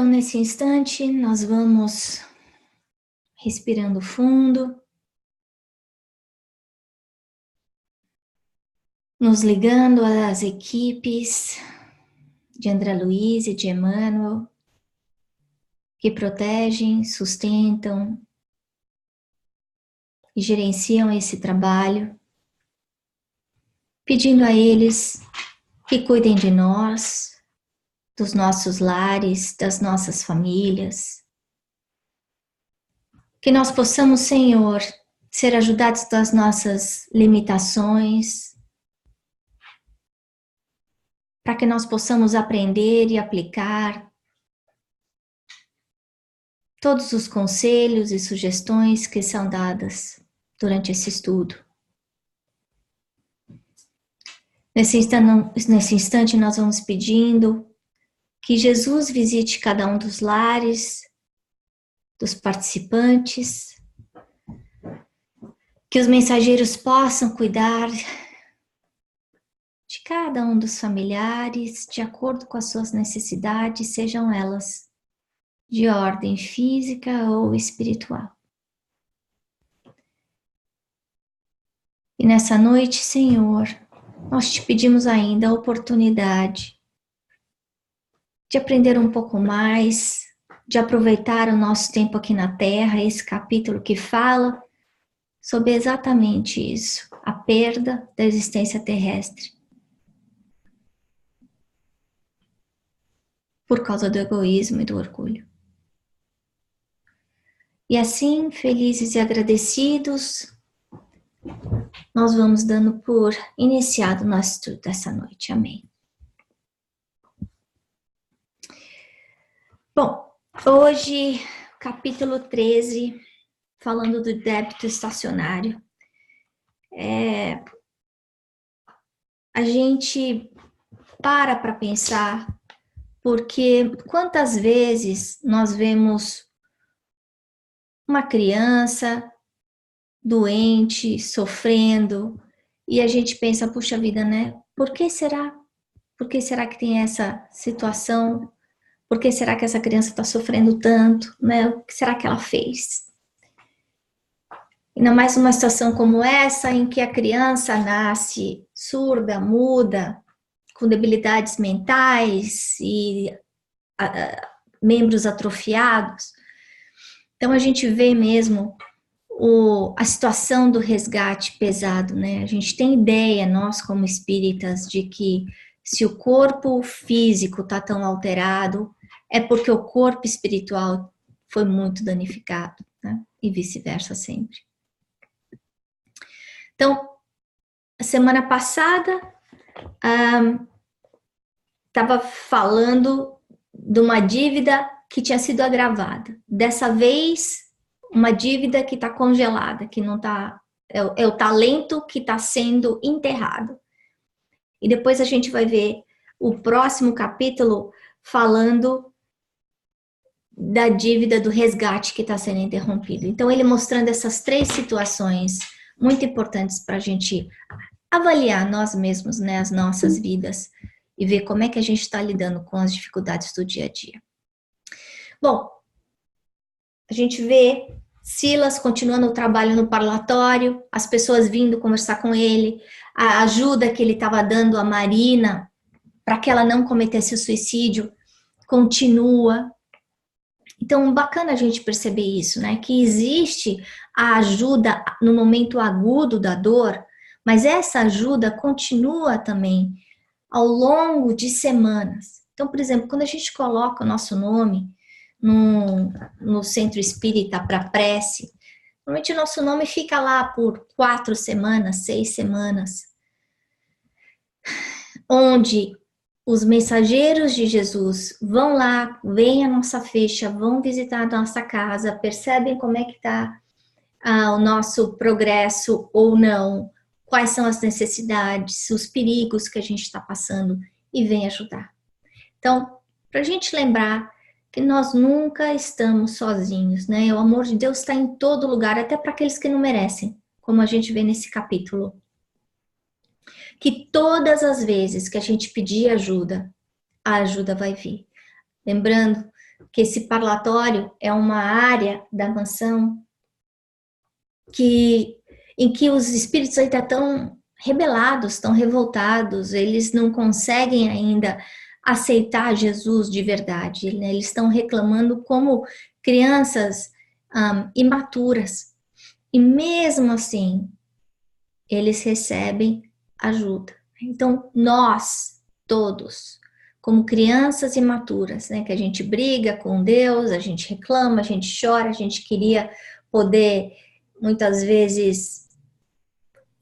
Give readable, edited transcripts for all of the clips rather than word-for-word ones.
Então, nesse instante, nós vamos respirando fundo, nos ligando às equipes de André Luiz e de Emmanuel, que protegem, sustentam e gerenciam esse trabalho, pedindo a eles que cuidem de nós, dos nossos lares, das nossas famílias, que nós possamos, Senhor, ser ajudados das nossas limitações, para que nós possamos aprender e aplicar todos os conselhos e sugestões que são dadas durante esse estudo. Nesse instante, nós vamos pedindo que Jesus visite cada um dos lares, dos participantes, que os mensageiros possam cuidar de cada um dos familiares, de acordo com as suas necessidades, sejam elas de ordem física ou espiritual. E nessa noite, Senhor, nós te pedimos ainda a oportunidade de aprender um pouco mais, de aproveitar o nosso tempo aqui na Terra, esse capítulo que fala sobre exatamente isso, a perda da existência terrestre. Por causa do egoísmo e do orgulho. E assim, felizes e agradecidos, nós vamos dando por iniciado o nosso estudo dessa noite. Amém. Bom, hoje, capítulo 13, falando do débito estacionário. A gente para pensar, porque quantas vezes nós vemos uma criança doente, sofrendo, e a gente pensa, puxa vida, né? Por que será? Por que será que tem essa situação? Por que será que essa criança está sofrendo tanto? Né? O que será que ela fez? Ainda mais numa situação como essa, em que a criança nasce surda, muda, com debilidades mentais e membros atrofiados. Então a gente vê mesmo a situação do resgate pesado, né? A gente tem ideia, nós como espíritas, de que se o corpo físico está tão alterado, é porque o corpo espiritual foi muito danificado, né? E vice-versa sempre. Então, a semana passada, estava falando de uma dívida que tinha sido agravada. Dessa vez, uma dívida que está congelada, que não está, é o talento que está sendo enterrado. E depois a gente vai ver o próximo capítulo falando da dívida do resgate que está sendo interrompido. Então ele mostrando essas três situações muito importantes para a gente avaliar nós mesmos, né, as nossas vidas, e ver como é que a gente está lidando com as dificuldades do dia a dia. Bom, a gente vê Silas continuando o trabalho no parlatório, as pessoas vindo conversar com ele, a ajuda que ele estava dando a Marina para que ela não cometesse o suicídio continua. Então, bacana a gente perceber isso, né? Que existe a ajuda no momento agudo da dor, mas essa ajuda continua também ao longo de semanas. Então, por exemplo, quando a gente coloca o nosso nome no centro espírita para prece, normalmente o nosso nome fica lá por 4 semanas, 6 semanas, onde os mensageiros de Jesus vão lá, veem a nossa ficha, vão visitar a nossa casa, percebem como é que está o nosso progresso ou não, quais são as necessidades, os perigos que a gente está passando e vem ajudar. Então, para a gente lembrar que nós nunca estamos sozinhos, né? O amor de Deus está em todo lugar, até para aqueles que não merecem, como a gente vê nesse capítulo. Que todas as vezes que a gente pedir ajuda, a ajuda vai vir. Lembrando que esse parlatório é uma área da mansão em que os espíritos ainda estão rebelados, estão revoltados, eles não conseguem ainda aceitar Jesus de verdade, né? Eles estão reclamando como crianças imaturas. E mesmo assim, eles recebem ajuda. Então, nós, todos, como crianças imaturas, né, que a gente briga com Deus, a gente reclama, a gente chora, a gente queria poder, muitas vezes,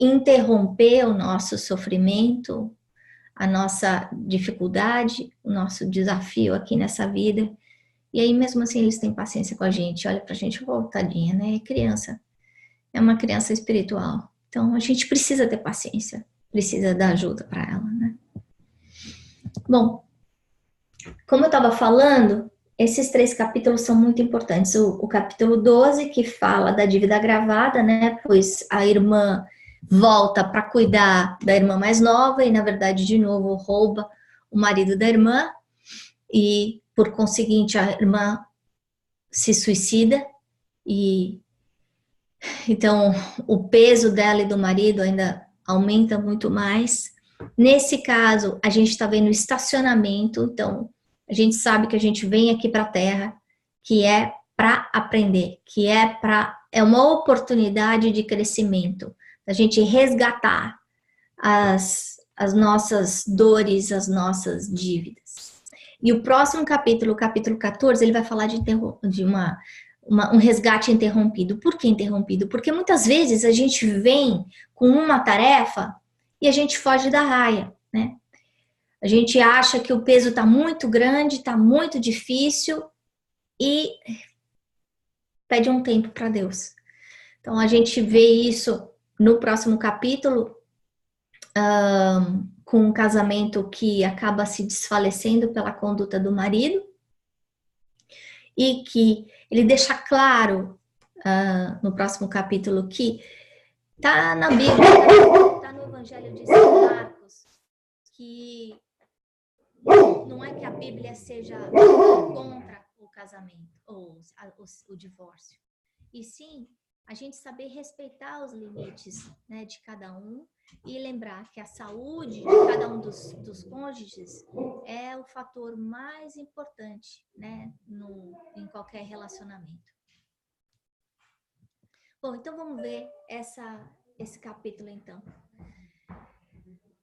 interromper o nosso sofrimento, a nossa dificuldade, o nosso desafio aqui nessa vida. E aí, mesmo assim, eles têm paciência com a gente, olha pra gente, oh, tadinha, né, é criança, é uma criança espiritual. Então, a gente precisa ter paciência, precisa dar ajuda para ela, né? Bom, como eu estava falando, esses 3 capítulos são muito importantes. O capítulo 12, que fala da dívida agravada, né? Pois a irmã volta para cuidar da irmã mais nova e, na verdade, de novo, rouba o marido da irmã e, por conseguinte, a irmã se suicida e então o peso dela e do marido ainda aumenta muito mais. Nesse caso, a gente está vendo estacionamento, então a gente sabe que a gente vem aqui para a Terra, que é para aprender, que é uma oportunidade de crescimento, a gente resgatar as nossas dores, as nossas dívidas. E o próximo capítulo, o capítulo 14, ele vai falar de um resgate interrompido. Por que interrompido? Porque muitas vezes a gente vem com uma tarefa e a gente foge da raia, né? A gente acha que o peso está muito grande, está muito difícil e pede um tempo para Deus. Então a gente vê isso no próximo capítulo, com um casamento que acaba se desfalecendo pela conduta do marido e que ele deixa claro no próximo capítulo que tá na Bíblia, tá no Evangelho de São Marcos, que não é que a Bíblia seja contra o casamento ou o divórcio, e sim a gente saber respeitar os limites, né, de cada um e lembrar que a saúde de cada um dos cônjuges é o fator mais importante, né, em qualquer relacionamento. Bom, então vamos ver esse capítulo então.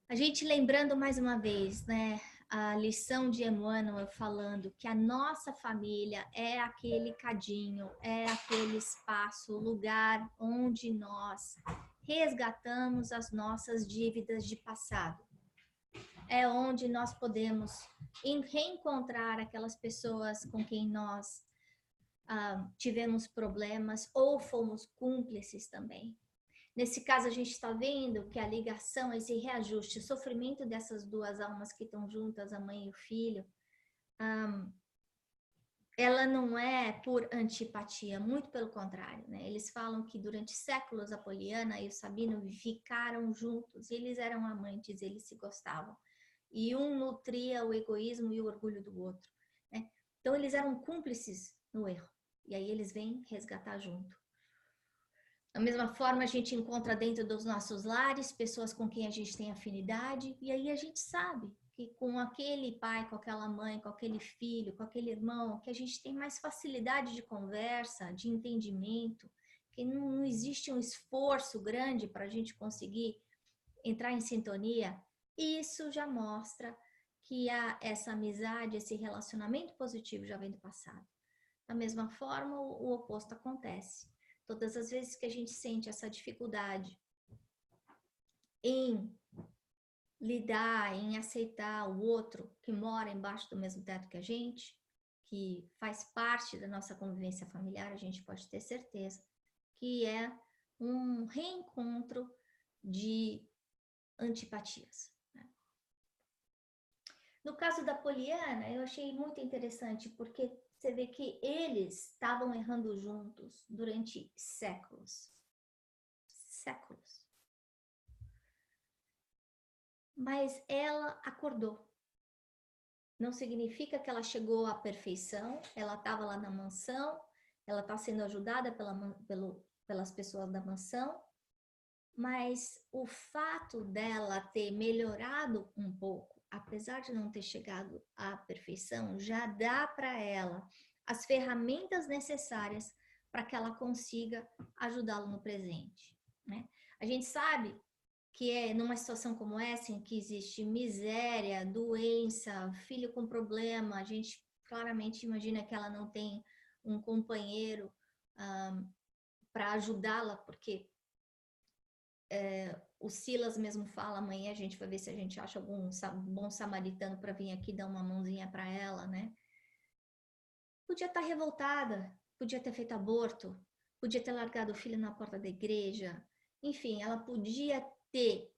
A gente lembrando mais uma vez, né, a lição de Emmanuel falando que a nossa família é aquele cadinho, é aquele espaço, o lugar onde nós resgatamos as nossas dívidas de passado. É onde nós podemos reencontrar aquelas pessoas com quem nós tivemos problemas ou fomos cúmplices também. Nesse caso, a gente está vendo que a ligação, esse reajuste, o sofrimento dessas duas almas que estão juntas, a mãe e o filho, ela não é por antipatia, muito pelo contrário, né? Eles falam que durante séculos a Poliana e o Sabino ficaram juntos, eles eram amantes, eles se gostavam. E um nutria o egoísmo e o orgulho do outro, né? Então, eles eram cúmplices no erro. E aí eles vêm resgatar junto. Da mesma forma, a gente encontra dentro dos nossos lares pessoas com quem a gente tem afinidade, e aí a gente sabe que com aquele pai, com aquela mãe, com aquele filho, com aquele irmão, que a gente tem mais facilidade de conversa, de entendimento, que não existe um esforço grande para a gente conseguir entrar em sintonia, isso já mostra que essa amizade, esse relacionamento positivo já vem do passado. Da mesma forma, o oposto acontece. Todas as vezes que a gente sente essa dificuldade em lidar, em aceitar o outro que mora embaixo do mesmo teto que a gente, que faz parte da nossa convivência familiar, a gente pode ter certeza que é um reencontro de antipatias. No caso da Poliana, eu achei muito interessante, porque você vê que eles estavam errando juntos durante séculos. Séculos. Mas ela acordou. não significa que ela chegou à perfeição, ela estava lá na mansão, ela está sendo ajudada pelas pessoas da mansão, mas o fato dela ter melhorado um pouco, apesar de não ter chegado à perfeição, já dá para ela as ferramentas necessárias para que ela consiga ajudá-lo no presente, né? A gente sabe que é numa situação como essa, em que existe miséria, doença, filho com problema, a gente claramente imagina que ela não tem um companheiro para ajudá-la, porque o Silas mesmo fala, amanhã a gente vai ver se a gente acha algum bom samaritano para vir aqui dar uma mãozinha para ela, né? Podia estar revoltada, podia ter feito aborto, podia ter largado o filho na porta da igreja, enfim, ela podia ter,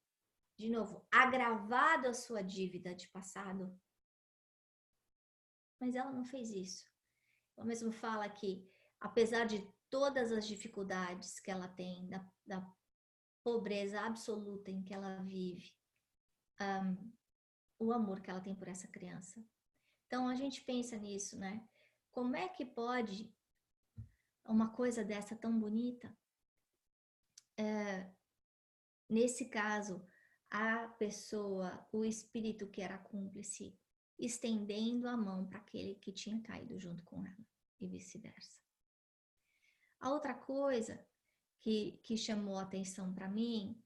de novo, agravado a sua dívida de passado, mas ela não fez isso. Ela mesmo fala que, apesar de todas as dificuldades que ela tem, da pobreza absoluta em que ela vive, o amor que ela tem por essa criança. Então a gente pensa nisso, né? Como é que pode uma coisa dessa tão bonita? Nesse caso, a pessoa, o espírito que era cúmplice, estendendo a mão para aquele que tinha caído junto com ela e vice-versa. A outra coisa que chamou a atenção para mim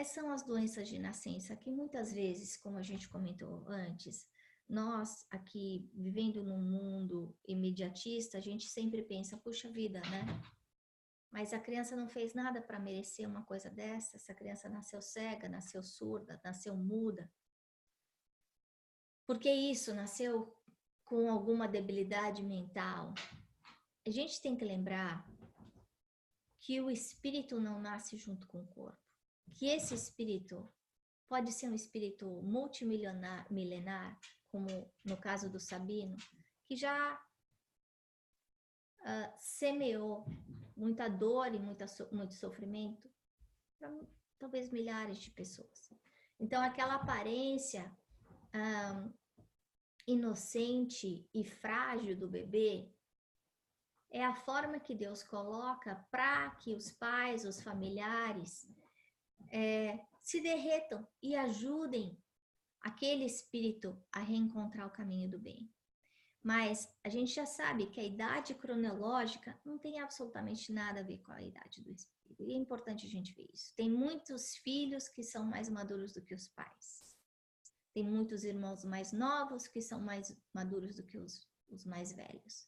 são as doenças de nascença, que muitas vezes, como a gente comentou antes, nós aqui vivendo num mundo imediatista, a gente sempre pensa, puxa vida, né? Mas a criança não fez nada para merecer uma coisa dessa, essa criança nasceu cega, nasceu surda, nasceu muda. Por que isso? Nasceu com alguma debilidade mental. A gente tem que lembrar que o espírito não nasce junto com o corpo. Que esse espírito pode ser um espírito multimilenar, como no caso do Sabino, que já semeou muita dor e muito sofrimento para talvez milhares de pessoas. Então, aquela aparência inocente e frágil do bebê é a forma que Deus coloca para que os pais, os familiares, se derretam e ajudem aquele espírito a reencontrar o caminho do bem. Mas a gente já sabe que a idade cronológica não tem absolutamente nada a ver com a idade do espírito. E é importante a gente ver isso. Tem muitos filhos que são mais maduros do que os pais. Tem muitos irmãos mais novos que são mais maduros do que os mais velhos.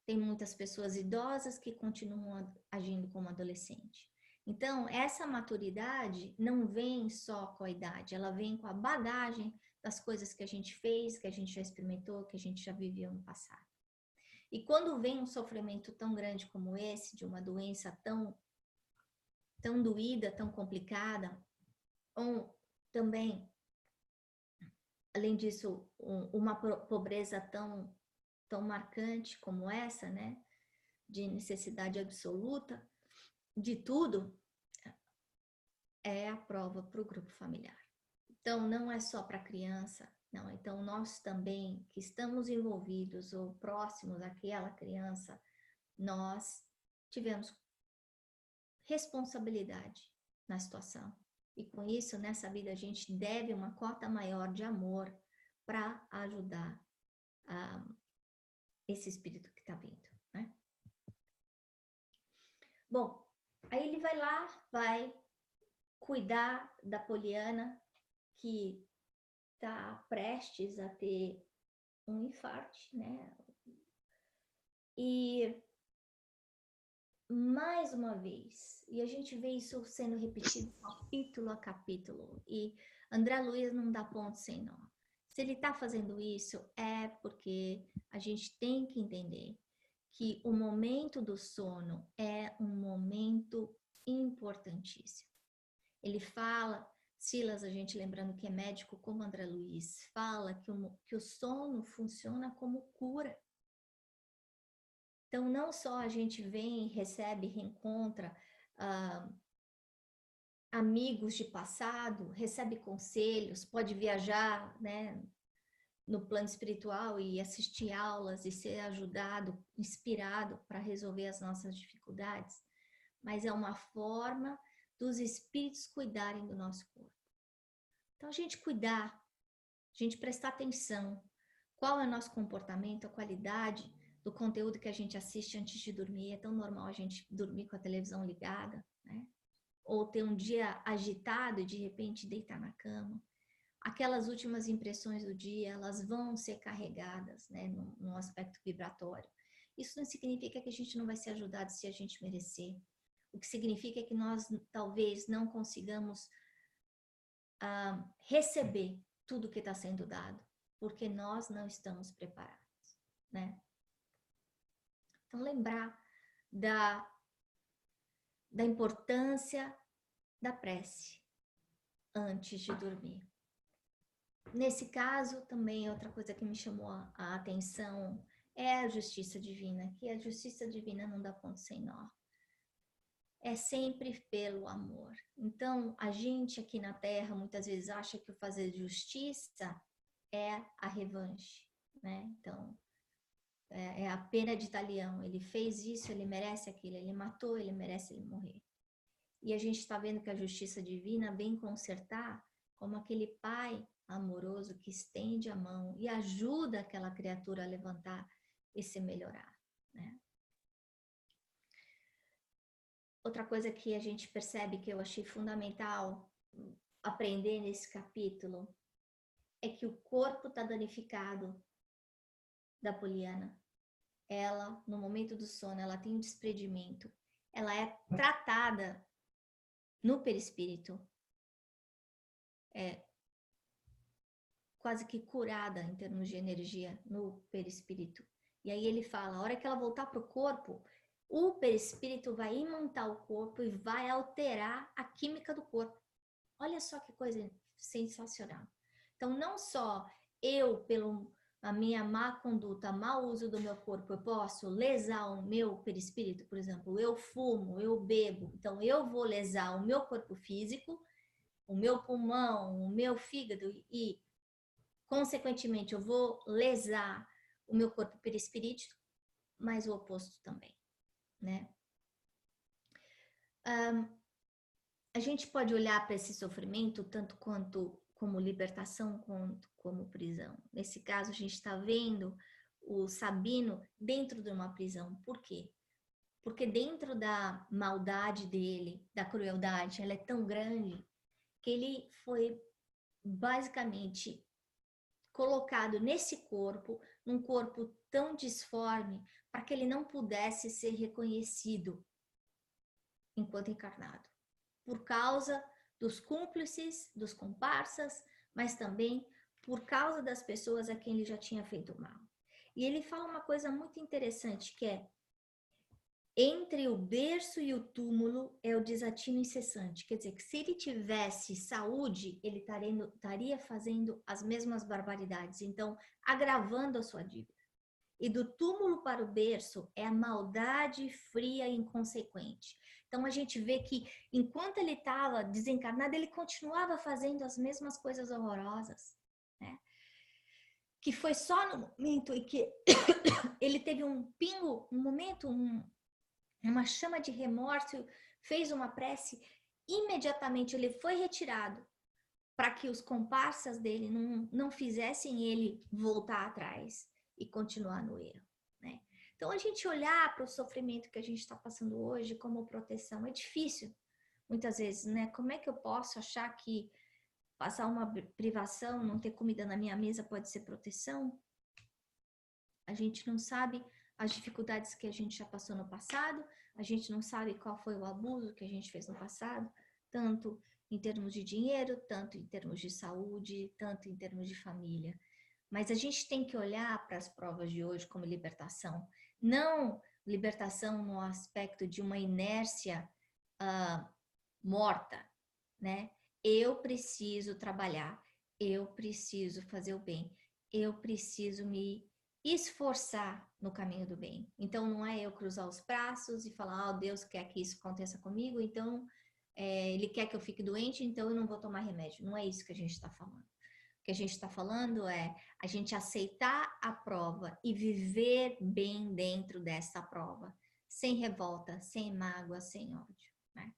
Tem muitas pessoas idosas que continuam agindo como adolescente. Então, essa maturidade não vem só com a idade, ela vem com a bagagem das coisas que a gente fez, que a gente já experimentou, que a gente já viveu no passado. E quando vem um sofrimento tão grande como esse, de uma doença tão doída, tão complicada, ou também, além disso, uma pobreza tão marcante como essa, né? De necessidade absoluta de tudo, é a prova para o grupo familiar. Então, não é só para a criança, não. Então, nós também, que estamos envolvidos ou próximos àquela criança, nós tivemos responsabilidade na situação. E com isso, nessa vida, a gente deve uma cota maior de amor para ajudar esse espírito que está vindo, né? Bom, aí ele vai lá, vai cuidar da Poliana, que está prestes a ter um infarte, né? E mais uma vez, e a gente vê isso sendo repetido capítulo a capítulo, e André Luiz não dá ponto sem nó. Se ele está fazendo isso, é porque a gente tem que entender que o momento do sono é um momento importantíssimo. Ele fala, Silas, a gente lembrando que é médico como André Luiz, fala que o sono funciona como cura. Então, não só a gente vem, recebe, reencontra amigos de passado, recebe conselhos, pode viajar, né, no plano espiritual e assistir aulas e ser ajudado, inspirado para resolver as nossas dificuldades, mas é uma forma dos espíritos cuidarem do nosso corpo. Então, a gente cuidar, a gente prestar atenção, qual é o nosso comportamento, a qualidade do conteúdo que a gente assiste antes de dormir. É tão normal a gente dormir com a televisão ligada, né? Ou ter um dia agitado e de repente deitar na cama. Aquelas últimas impressões do dia, elas vão ser carregadas, né, no aspecto vibratório. Isso não significa que a gente não vai ser ajudado se a gente merecer. O que significa é que nós talvez não consigamos receber tudo que está sendo dado, porque nós não estamos preparados, né? Então, lembrar da importância da prece antes de dormir. Nesse caso, também outra coisa que me chamou a atenção é a justiça divina, que a justiça divina não dá ponto sem nó. É sempre pelo amor. Então, a gente aqui na Terra muitas vezes acha que o fazer justiça é a revanche, né? Então, é a pena de talião. Ele fez isso, ele merece aquilo. Ele matou, ele merece ele morrer. E a gente está vendo que a justiça divina vem consertar como aquele pai amoroso que estende a mão e ajuda aquela criatura a levantar e se melhorar, né? Outra coisa que a gente percebe que eu achei fundamental aprender nesse capítulo é que o corpo está danificado da Poliana. Ela, no momento do sono, ela tem um desprendimento. Ela é tratada no perispírito. Quase que curada em termos de energia no perispírito. E aí ele fala, a hora que ela voltar para o corpo, o perispírito vai imantar o corpo e vai alterar a química do corpo. Olha só que coisa sensacional. Então, não só eu, pelo a minha má conduta, mau uso do meu corpo, eu posso lesar o meu perispírito, por exemplo, eu fumo, eu bebo, então eu vou lesar o meu corpo físico, o meu pulmão, o meu fígado e consequentemente, eu vou lesar o meu corpo perispirítico, mas o oposto também, né? A gente pode olhar para esse sofrimento tanto quanto como libertação, quanto como prisão. Nesse caso, a gente está vendo o Sabino dentro de uma prisão. Por quê? Porque dentro da maldade dele, da crueldade, ela é tão grande que ele foi basicamente colocado nesse corpo, num corpo tão disforme, para que ele não pudesse ser reconhecido enquanto encarnado, por causa dos cúmplices, dos comparsas, mas também por causa das pessoas a quem ele já tinha feito mal. E ele fala uma coisa muito interessante, que é: entre o berço e o túmulo é o desatino incessante. Quer dizer, que se ele tivesse saúde, ele estaria fazendo as mesmas barbaridades, então agravando a sua dívida. E do túmulo para o berço é a maldade fria e inconsequente. Então a gente vê que enquanto ele estava desencarnado, ele continuava fazendo as mesmas coisas horrorosas, né? Que foi só no momento em que ele teve um pingo, um momento, uma chama de remorso, fez uma prece, imediatamente ele foi retirado para que os comparsas dele não fizessem ele voltar atrás e continuar no erro, né? Então, a gente olhar para o sofrimento que a gente está passando hoje como proteção é difícil, muitas vezes, né? Como é que eu posso achar que passar uma privação, não ter comida na minha mesa pode ser proteção? A gente não sabe as dificuldades que a gente já passou no passado, a gente não sabe qual foi o abuso que a gente fez no passado, tanto em termos de dinheiro, tanto em termos de saúde, tanto em termos de família. Mas a gente tem que olhar para as provas de hoje como libertação, não libertação no aspecto de uma inércia morta, né? Eu preciso trabalhar, eu preciso fazer o bem, eu preciso me esforçar no caminho do bem. Então, não é eu cruzar os braços e falar, oh, Deus quer que isso aconteça comigo, então Ele quer que eu fique doente, então eu não vou tomar remédio. Não é isso que a gente está falando. O que a gente está falando é a gente aceitar a prova e viver bem dentro dessa prova, sem revolta, sem mágoa, sem ódio, né?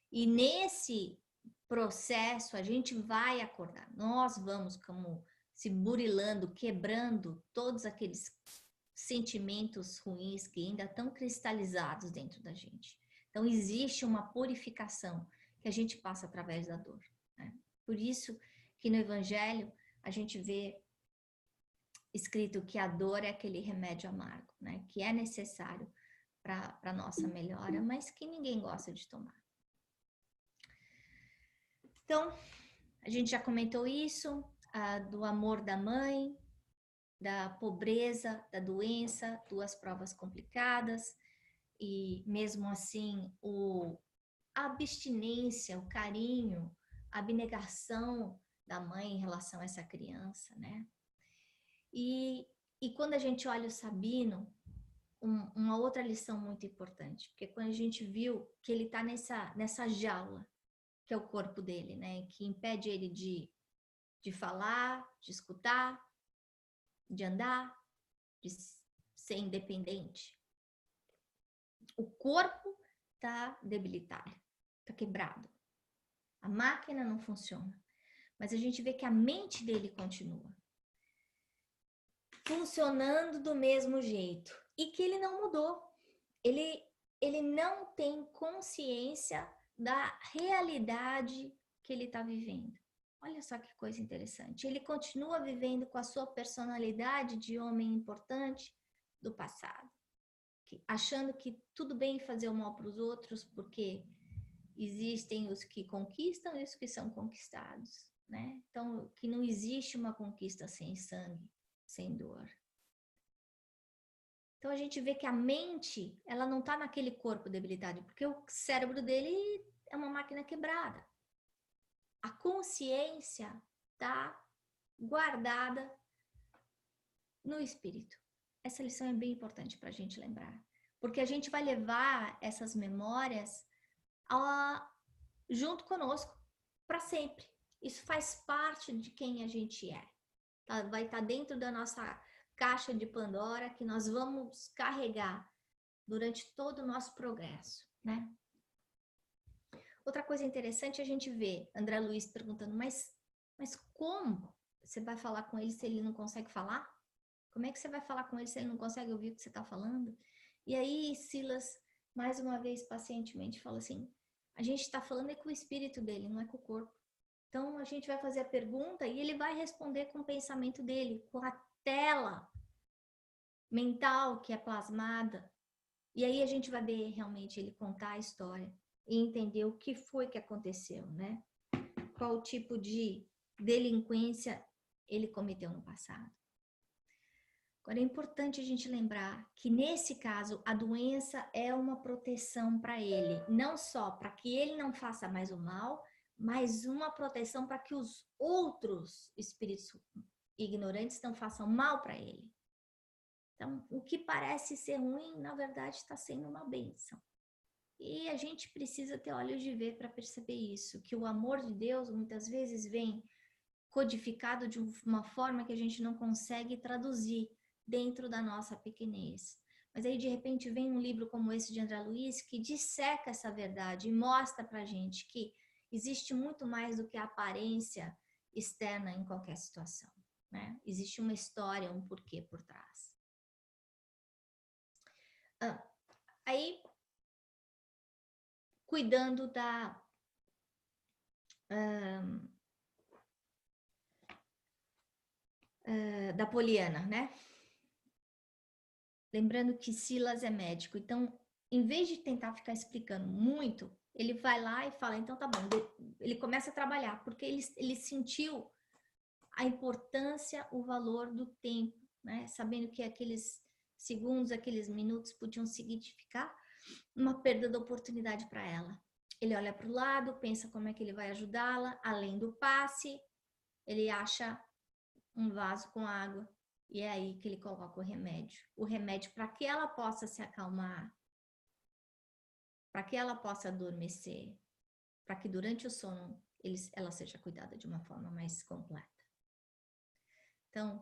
E nesse processo a gente vai acordar, nós vamos como se burilando, quebrando todos aqueles sentimentos ruins que ainda estão cristalizados dentro da gente. Então existe uma purificação que a gente passa através da dor, né? Por isso que no Evangelho a gente vê escrito que a dor é aquele remédio amargo, né? Que é necessário para a nossa melhora, mas que ninguém gosta de tomar. Então, a gente já comentou isso, do amor da mãe, da pobreza, da doença, duas provas complicadas, e mesmo assim a abstinência, o carinho, a abnegação da mãe em relação a essa criança, né? E quando a gente olha o Sabino, uma outra lição muito importante, porque quando a gente viu que ele está nessa jaula, que é o corpo dele, né? Que impede ele de falar, de escutar, de andar, de ser independente. O corpo está debilitado, está quebrado. A máquina não funciona. Mas a gente vê que a mente dele continua funcionando do mesmo jeito e que ele não mudou. Ele não tem consciência da realidade que ele está vivendo. Olha só que coisa interessante. Ele continua vivendo com a sua personalidade de homem importante do passado, achando que tudo bem fazer o mal para os outros, porque existem os que conquistam e os que são conquistados, né? Então, que não existe uma conquista sem sangue, sem dor. Então, a gente vê que a mente, ela não está naquele corpo debilitado, porque o cérebro dele é uma máquina quebrada. A consciência está guardada no espírito. Essa lição é bem importante para a gente lembrar, porque a gente vai levar essas memórias junto conosco para sempre. Isso faz parte de quem a gente é. Tá? Vai estar dentro da nossa caixa de Pandora que nós vamos carregar durante todo o nosso progresso, né? Outra coisa interessante, a gente vê André Luiz perguntando, mas como você vai falar com ele se ele não consegue falar? Como é que você vai falar com ele se ele não consegue ouvir o que você está falando? E aí Silas, mais uma vez, pacientemente, fala assim, a gente está falando é com o espírito dele, não é com o corpo. Então, a gente vai fazer a pergunta e ele vai responder com o pensamento dele, com a tela mental que é plasmada. E aí a gente vai ver realmente ele contar a história e entender o que foi que aconteceu, né? Qual tipo de delinquência ele cometeu no passado. Agora, é importante a gente lembrar que, nesse caso, a doença é uma proteção para ele, não só para que ele não faça mais o mal, mas uma proteção para que os outros espíritos ignorantes não façam mal para ele. Então, o que parece ser ruim, na verdade, está sendo uma bênção. E a gente precisa ter olhos de ver para perceber isso, que o amor de Deus muitas vezes vem codificado de uma forma que a gente não consegue traduzir dentro da nossa pequenez. Mas aí, de repente, vem um livro como esse de André Luiz que disseca essa verdade e mostra para a gente que existe muito mais do que a aparência externa em qualquer situação, né? Existe uma história, um porquê por trás. Aí, cuidando da Poliana, né? Lembrando que Silas é médico, então, em vez de tentar ficar explicando muito, ele vai lá e fala, então tá bom, ele começa a trabalhar, porque ele sentiu a importância, o valor do tempo, né? Sabendo que aqueles segundos, aqueles minutos podiam significar uma perda de oportunidade para ela. Ele olha para o lado, pensa como é que ele vai ajudá-la, além do passe, ele acha um vaso com água e é aí que ele coloca o remédio para que ela possa se acalmar, para que ela possa adormecer, para que durante o sono ela seja cuidada de uma forma mais completa. Então,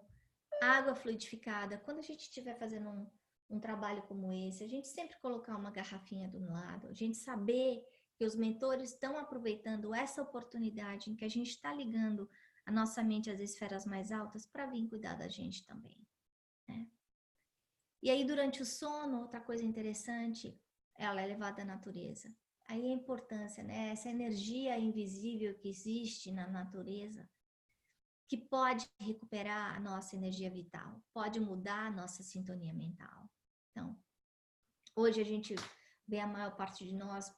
água fluidificada. Quando a gente estiver fazendo um trabalho como esse, a gente sempre colocar uma garrafinha do lado, a gente saber que os mentores estão aproveitando essa oportunidade em que a gente está ligando a nossa mente às esferas mais altas para vir cuidar da gente também, né? E aí, durante o sono, outra coisa interessante, ela é levada à natureza. Aí a importância, né? Essa energia invisível que existe na natureza, que pode recuperar a nossa energia vital, pode mudar a nossa sintonia mental. Então, hoje a gente vê a maior parte de nós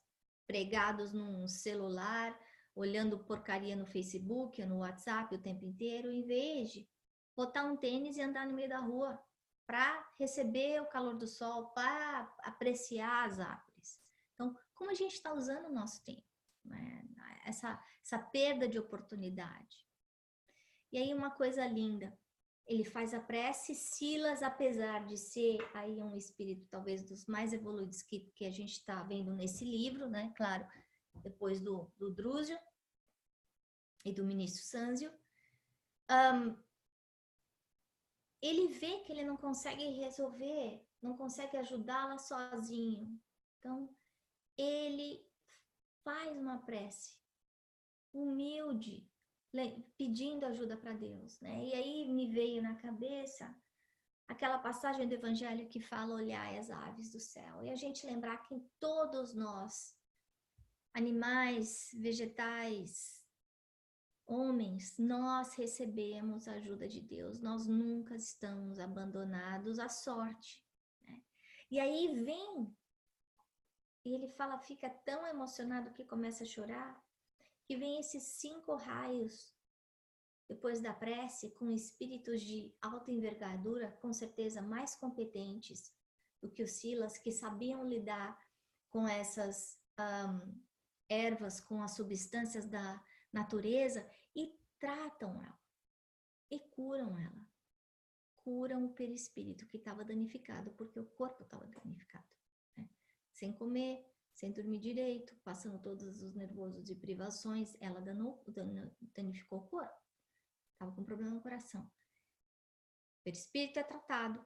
pregados num celular, olhando porcaria no Facebook, no WhatsApp o tempo inteiro, em vez de botar um tênis e andar no meio da rua para receber o calor do sol, para apreciar as árvores. Então, como a gente está usando o nosso tempo? Né? Essa perda de oportunidade. E aí uma coisa linda, ele faz a prece, Silas, apesar de ser aí um espírito talvez dos mais evoluídos que a gente está vendo nesse livro, né? Claro, depois do Drúzio e do ministro Sânzio, ele vê que ele não consegue resolver, não consegue ajudá-la sozinho. Então, ele faz uma prece humilde, pedindo ajuda para Deus, né? E aí me veio na cabeça aquela passagem do Evangelho que fala: olhai as aves do céu. E a gente lembrar que todos nós, animais, vegetais, homens, nós recebemos a ajuda de Deus. Nós nunca estamos abandonados à sorte, né? E aí vem, e ele fala, fica tão emocionado que começa a chorar, que vem esses 5 raios depois da prece, com espíritos de alta envergadura, com certeza mais competentes do que os Silas, que sabiam lidar com essas ervas, com as substâncias da natureza, e tratam ela, e curam ela. Curam o perispírito que estava danificado, porque o corpo estava danificado, né? Sem comer, sem dormir direito, passando todos os nervosos e privações, ela danificou o corpo. Estava com problema no coração. O perispírito é tratado.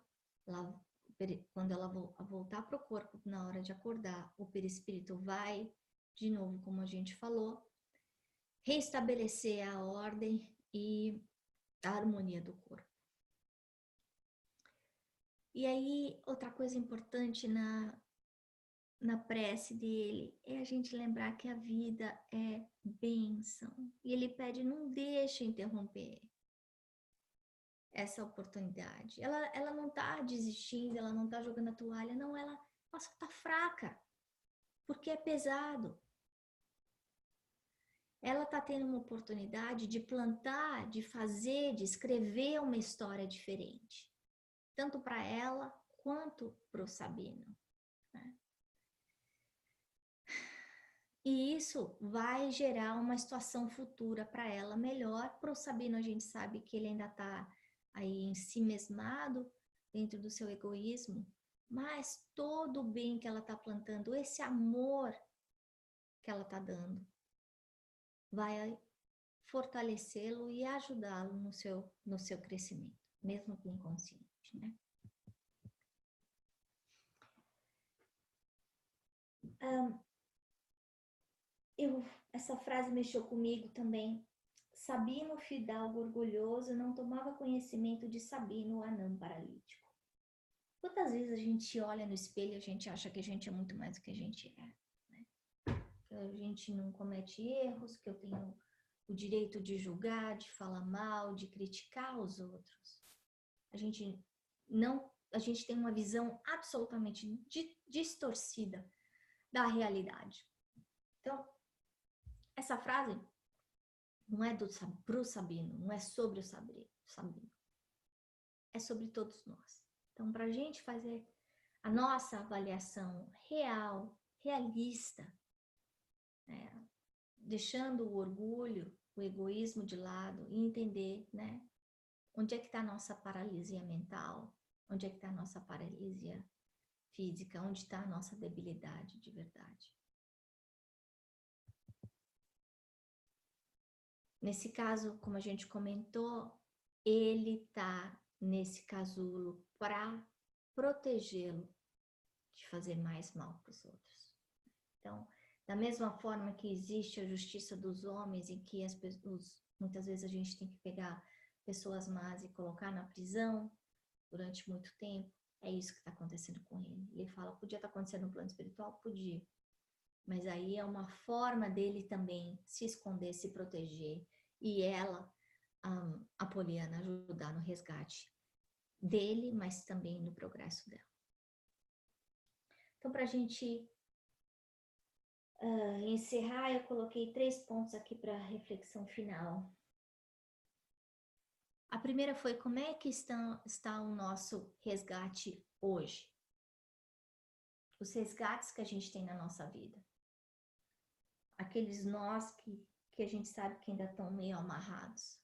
Quando ela voltar para o corpo, na hora de acordar, o perispírito vai, de novo, como a gente falou, restabelecer a ordem e a harmonia do corpo. E aí, outra coisa importante na prece dele é a gente lembrar que a vida é bênção. E ele pede, não deixe interromper essa oportunidade. Ela não está desistindo, ela não está jogando a toalha, não, ela só está fraca, porque é pesado. Ela está tendo uma oportunidade de plantar, de fazer, de escrever uma história diferente, tanto para ela quanto para o Sabino, né? E isso vai gerar uma situação futura para ela melhor. Para o Sabino, a gente sabe que ele ainda está aí ensimesmado dentro do seu egoísmo, mas todo o bem que ela está plantando, esse amor que ela está dando, vai fortalecê-lo e ajudá-lo no seu crescimento, mesmo que inconsciente, né? Essa frase mexeu comigo também. Sabino, fidalgo orgulhoso, não tomava conhecimento de Sabino, o anão paralítico. Quantas vezes a gente olha no espelho e a gente acha que a gente é muito mais do que a gente é, né? Que a gente não comete erros, que eu tenho o direito de julgar, de falar mal, de criticar os outros. A gente tem uma visão absolutamente distorcida da realidade. Então, essa frase não é pro Sabino, não é sobre o Sabino, é sobre todos nós. Então, para a gente fazer a nossa avaliação real, realista, né, deixando o orgulho, o egoísmo de lado e entender, né, onde é que está a nossa paralisia mental, onde é que está a nossa paralisia física, onde está a nossa debilidade de verdade. Nesse caso, como a gente comentou, ele está nesse casulo para protegê-lo de fazer mais mal para os outros. Então, da mesma forma que existe a justiça dos homens, em que muitas vezes a gente tem que pegar pessoas más e colocar na prisão durante muito tempo, é isso que está acontecendo com ele. Ele fala, podia estar acontecendo no plano espiritual? Podia. Mas aí é uma forma dele também se esconder, se proteger. E ela, a Poliana, ajudar no resgate dele, mas também no progresso dela. Então, para a gente encerrar, eu coloquei 3 pontos aqui para reflexão final. A primeira foi como é que está o nosso resgate hoje? Os resgates que a gente tem na nossa vida. Aqueles nós que a gente sabe que ainda estão meio amarrados.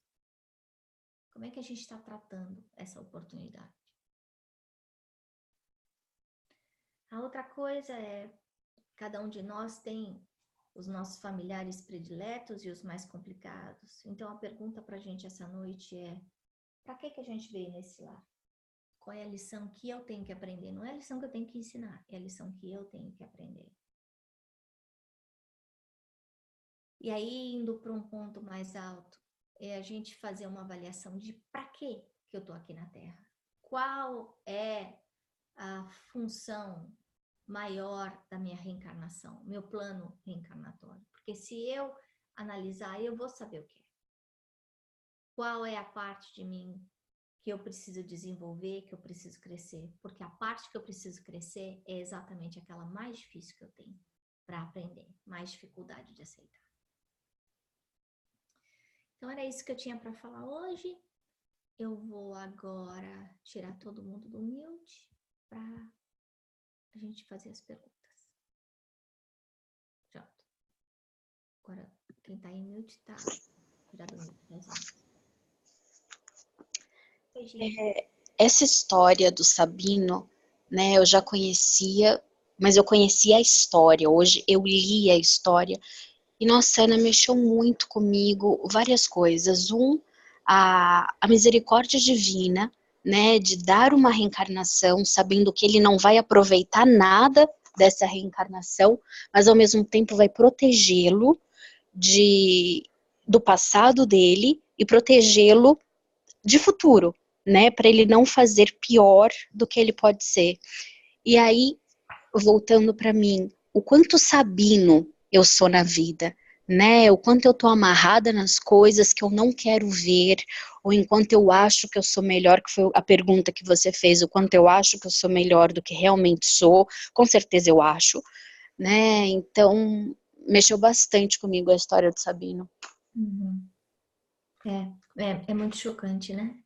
Como é que a gente está tratando essa oportunidade? A outra coisa é, cada um de nós tem os nossos familiares prediletos e os mais complicados. Então, a pergunta para a gente essa noite é, para que a gente veio nesse lar? Qual é a lição que eu tenho que aprender? Não é a lição que eu tenho que ensinar, é a lição que eu tenho que aprender. E aí, indo para um ponto mais alto, é a gente fazer uma avaliação de para que eu estou aqui na Terra. Qual é a função maior da minha reencarnação, meu plano reencarnatório? Porque se eu analisar, eu vou saber o que é. Qual é a parte de mim que eu preciso desenvolver, que eu preciso crescer? Porque a parte que eu preciso crescer é exatamente aquela mais difícil que eu tenho para aprender, mais dificuldade de aceitar. Então, era isso que eu tinha para falar hoje. Eu vou agora tirar todo mundo do mute para a gente fazer as perguntas. Pronto. Agora, quem está em mute está tirado do mute. Essa história do Sabino, né, eu já conhecia, mas eu conhecia a história. Hoje eu li a história e, nossa, Ana, mexeu muito comigo, várias coisas. A misericórdia divina, né, de dar uma reencarnação, sabendo que ele não vai aproveitar nada dessa reencarnação, mas ao mesmo tempo vai protegê-lo do passado dele e protegê-lo de futuro, né, para ele não fazer pior do que ele pode ser. E aí, voltando para mim, o quanto Sabino eu sou na vida, né, o quanto eu tô amarrada nas coisas que eu não quero ver, ou enquanto eu acho que eu sou melhor, que foi a pergunta que você fez, o quanto eu acho que eu sou melhor do que realmente sou, com certeza eu acho, né, então mexeu bastante comigo a história do Sabino. Uhum. É muito chocante, né?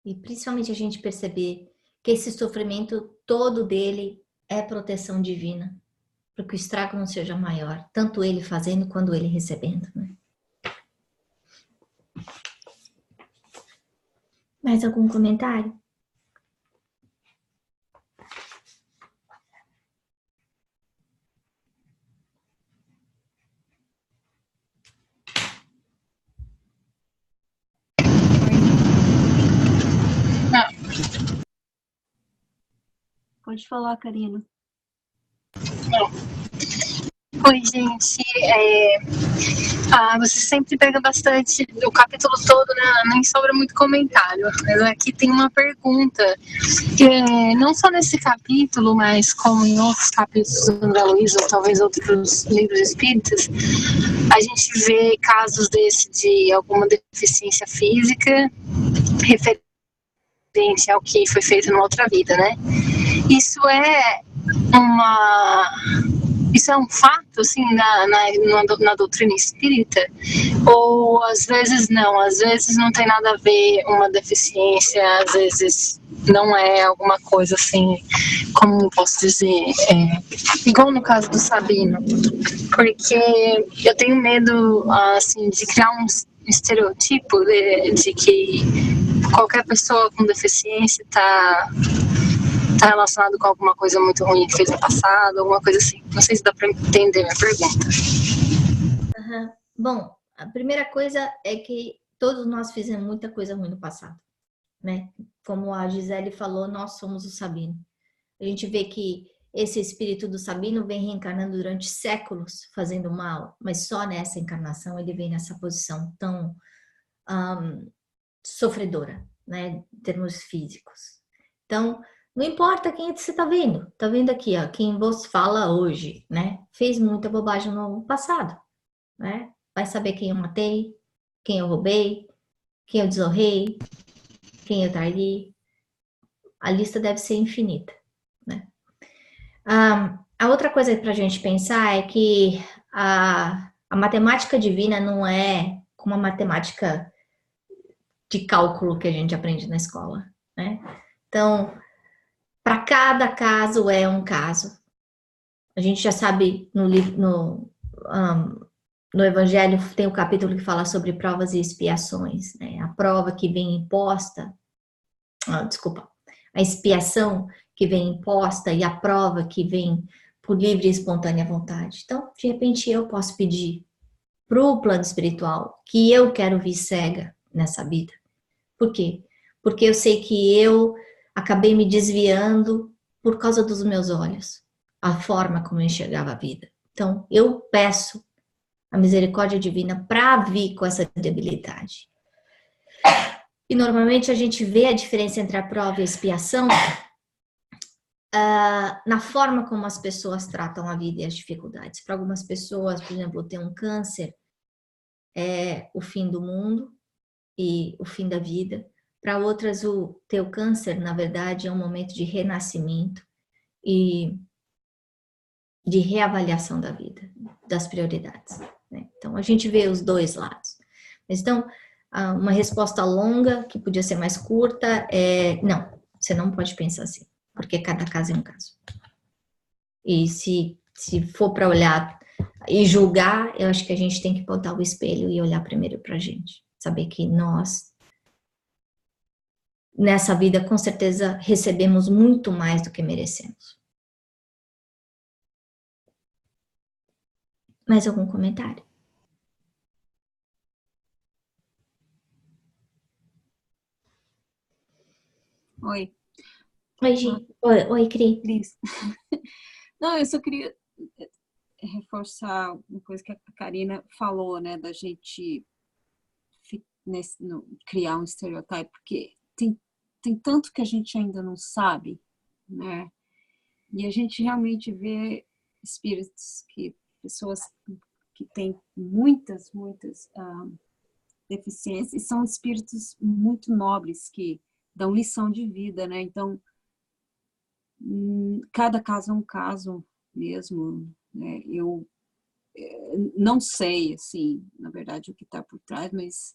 E principalmente a gente perceber que esse sofrimento todo dele é proteção divina, para que o estrago não seja maior, tanto ele fazendo quanto ele recebendo, né? Mais algum comentário? Pode falar, Karina. Oi, gente. Você sempre pega bastante o capítulo todo, né? Nem sobra muito comentário. Mas aqui tem uma pergunta. Não só nesse capítulo, mas como em outros capítulos do André Luiz, ou talvez outros livros espíritas, a gente vê casos desse de alguma deficiência física referente ao que foi feito numa outra vida, né? Isso é um fato, assim, na doutrina espírita? Ou às vezes não tem nada a ver uma deficiência, às vezes não é alguma coisa assim, como posso dizer, igual no caso do Sabino, porque eu tenho medo, assim, de criar um estereotipo de que qualquer pessoa com deficiência está relacionado com alguma coisa muito ruim que fez no passado, alguma coisa assim. Não sei se dá para entender minha pergunta. Bom, a primeira coisa é que todos nós fizemos muita coisa ruim no passado, né? Como a Gisele falou, nós somos o Sabino. A gente vê que esse espírito do Sabino vem reencarnando durante séculos, fazendo mal, mas só nessa encarnação ele vem nessa posição tão sofredora, né, em termos físicos. Então, não importa quem você está vendo aqui, ó, quem vos fala hoje, né, fez muita bobagem no passado, né, vai saber quem eu matei, quem eu roubei, quem eu desonrei, quem eu traí, a lista deve ser infinita, né. A outra coisa para a gente pensar é que a matemática divina não é como a matemática de cálculo que a gente aprende na escola, né? Então, para cada caso é um caso. A gente já sabe no livro, no Evangelho tem o capítulo que fala sobre provas e expiações, né? A prova que vem imposta, a expiação que vem imposta e a prova que vem por livre e espontânea vontade. Então, de repente, eu posso pedir para o plano espiritual que eu quero vir cega nessa vida. Por quê? Porque eu sei que eu acabei me desviando por causa dos meus olhos, a forma como eu enxergava a vida. Então, eu peço a misericórdia divina para vir com essa debilidade. E normalmente a gente vê a diferença entre a prova e a expiação na forma como as pessoas tratam a vida e as dificuldades. Para algumas pessoas, por exemplo, ter um câncer é o fim do mundo e o fim da vida. Para outras, o ter o câncer, na verdade, é um momento de renascimento e de reavaliação da vida, das prioridades, né? Então, a gente vê os dois lados. Então, uma resposta longa, que podia ser mais curta, é não, você não pode pensar assim, porque cada caso é um caso. E se for para olhar e julgar, eu acho que a gente tem que botar o espelho e olhar primeiro para a gente. Saber que nós, nessa vida, com certeza, recebemos muito mais do que merecemos. Mais algum comentário? Oi. Oi, Gi. Oi, Cri. Cris. Não, eu só queria reforçar uma coisa que a Karina falou, né, da gente criar um estereótipo, porque tem tanto que a gente ainda não sabe, né, e a gente realmente vê espíritos, pessoas que têm muitas deficiências, e são espíritos muito nobres, que dão lição de vida, né, então cada caso é um caso mesmo, né? Eu não sei, assim, na verdade, o que está por trás, mas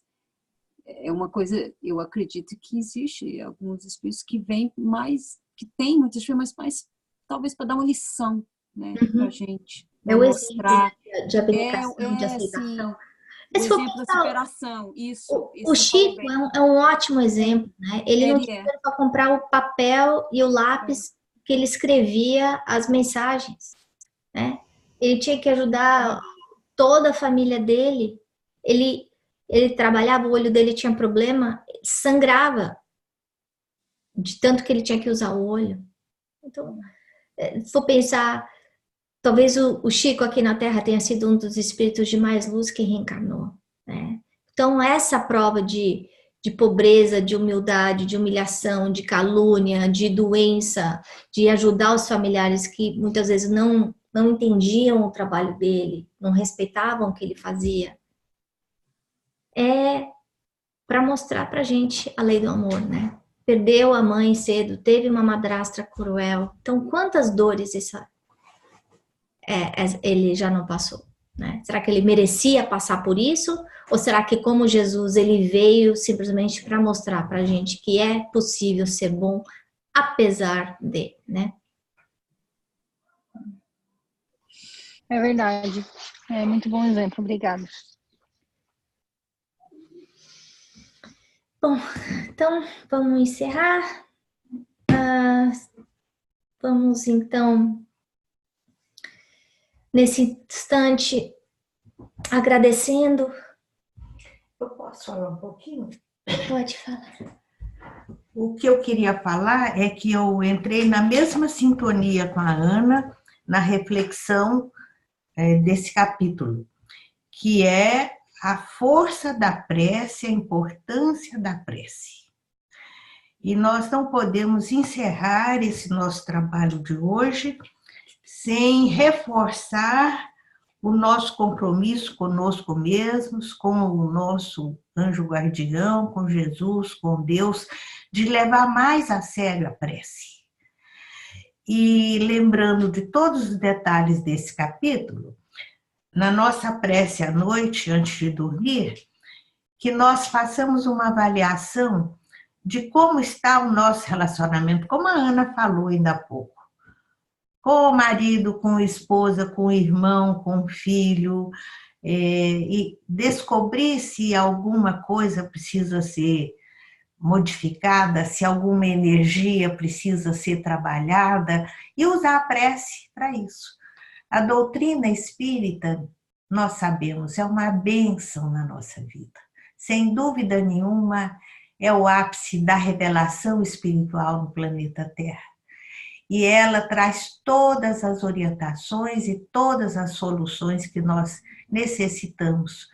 é uma coisa, eu acredito que existe alguns espíritos que vêm mais, que tem muitas vezes, mas talvez para dar uma lição, né, pra gente. É o mostrar exemplo de abnegação, de aceitação. Assim, o exemplo da superação, isso. O Chico é um ótimo exemplo, né? Ele não tinha dinheiro para comprar o papel e o lápis que ele escrevia as mensagens, né? Ele tinha que ajudar toda a família dele. Ele trabalhava, o olho dele tinha problema, sangrava de tanto que ele tinha que usar o olho. Então, se for pensar, talvez o Chico aqui na Terra tenha sido um dos espíritos de mais luz que reencarnou, né? Então, essa prova de pobreza, de humildade, de humilhação, de calúnia, de doença, de ajudar os familiares que muitas vezes não entendiam o trabalho dele, não respeitavam o que ele fazia, é para mostrar para a gente a lei do amor, né? Perdeu a mãe cedo, teve uma madrastra cruel. Então, quantas dores ele já não passou, né? Será que ele merecia passar por isso? Ou será que, como Jesus, ele veio simplesmente para mostrar para a gente que é possível ser bom apesar de, né? É verdade. É muito bom exemplo. Obrigada. Bom, então vamos encerrar. Vamos então, nesse instante, agradecendo Eu posso falar um pouquinho? Pode falar. O que eu queria falar é que eu entrei na mesma sintonia com a Ana, na reflexão desse capítulo, que é a força da prece, a importância da prece. E nós não podemos encerrar esse nosso trabalho de hoje sem reforçar o nosso compromisso conosco mesmos, com o nosso anjo guardião, com Jesus, com Deus, de levar mais a sério a prece. E lembrando de todos os detalhes desse capítulo, na nossa prece à noite, antes de dormir, que nós façamos uma avaliação de como está o nosso relacionamento, como a Ana falou ainda há pouco, com o marido, com a esposa, com o irmão, com o filho, e descobrir se alguma coisa precisa ser modificada, se alguma energia precisa ser trabalhada, e usar a prece para isso. A doutrina espírita, nós sabemos, é uma bênção na nossa vida. Sem dúvida nenhuma, é o ápice da revelação espiritual no planeta Terra. E ela traz todas as orientações e todas as soluções que nós necessitamos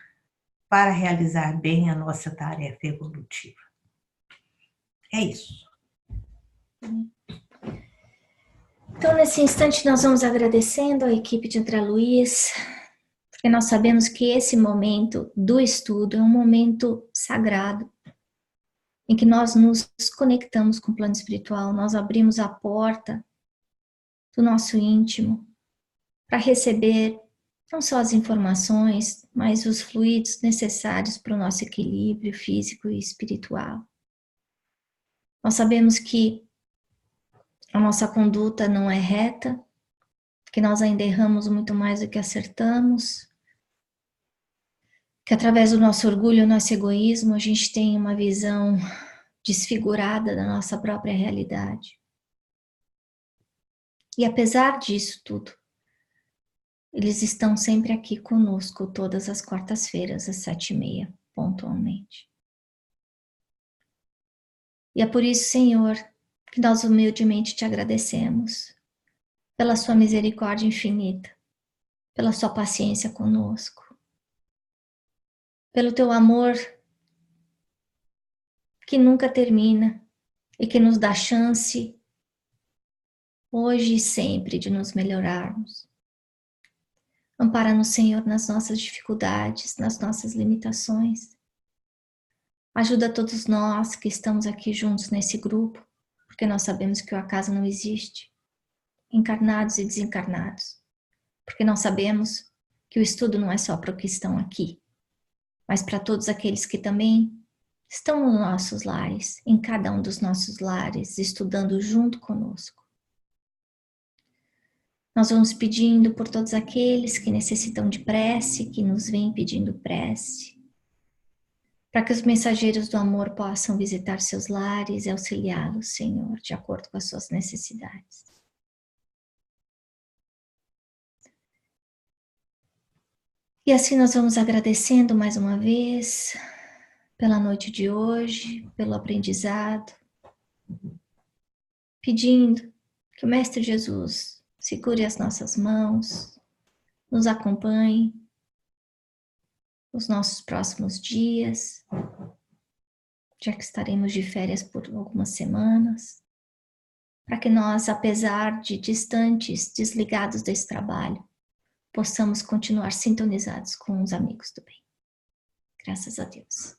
para realizar bem a nossa tarefa evolutiva. É isso. Então, nesse instante, nós vamos agradecendo a equipe de André Luiz, porque nós sabemos que esse momento do estudo é um momento sagrado, em que nós nos conectamos com o plano espiritual, nós abrimos a porta do nosso íntimo para receber não só as informações, mas os fluidos necessários para o nosso equilíbrio físico e espiritual. Nós sabemos que a nossa conduta não é reta, que nós ainda erramos muito mais do que acertamos, que através do nosso orgulho e nosso egoísmo a gente tem uma visão desfigurada da nossa própria realidade. E apesar disso tudo, eles estão sempre aqui conosco todas as quartas-feiras, às 7h30, pontualmente. E é por isso, Senhor, que nós humildemente te agradecemos pela sua misericórdia infinita, pela sua paciência conosco, pelo teu amor que nunca termina e que nos dá chance, hoje e sempre, de nos melhorarmos. Ampara-nos, Senhor, nas nossas dificuldades, nas nossas limitações. Ajuda todos nós que estamos aqui juntos nesse grupo, porque nós sabemos que o acaso não existe, encarnados e desencarnados, porque nós sabemos que o estudo não é só para os que estão aqui, mas para todos aqueles que também estão nos nossos lares, em cada um dos nossos lares, estudando junto conosco. Nós vamos pedindo por todos aqueles que necessitam de prece, que nos vêm pedindo prece, para que os mensageiros do amor possam visitar seus lares e auxiliá-los, Senhor, de acordo com as suas necessidades. E assim nós vamos agradecendo mais uma vez pela noite de hoje, pelo aprendizado, pedindo que o Mestre Jesus segure as nossas mãos, nos acompanhe nos nossos próximos dias, já que estaremos de férias por algumas semanas, para que nós, apesar de distantes, desligados desse trabalho, possamos continuar sintonizados com os amigos do bem. Graças a Deus.